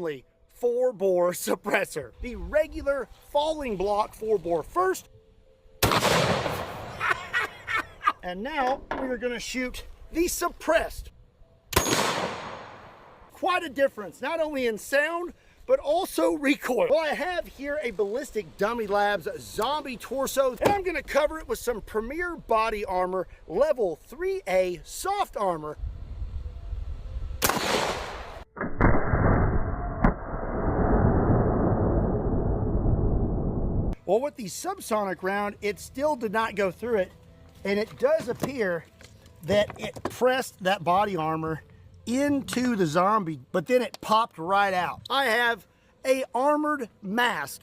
only four-bore suppressor. The regular falling block four-bore first. And now we are going to shoot the suppressed. Quite a difference, not only in sound, but also recoil. Well, I have here a Ballistic Dummy Labs zombie torso, and I'm gonna cover it with some Premier Body Armor Level 3A soft armor. Well, with the subsonic round, it still did not go through it, and it does appear that it pressed that body armor into the zombie, but then it popped right out. I have a armored mask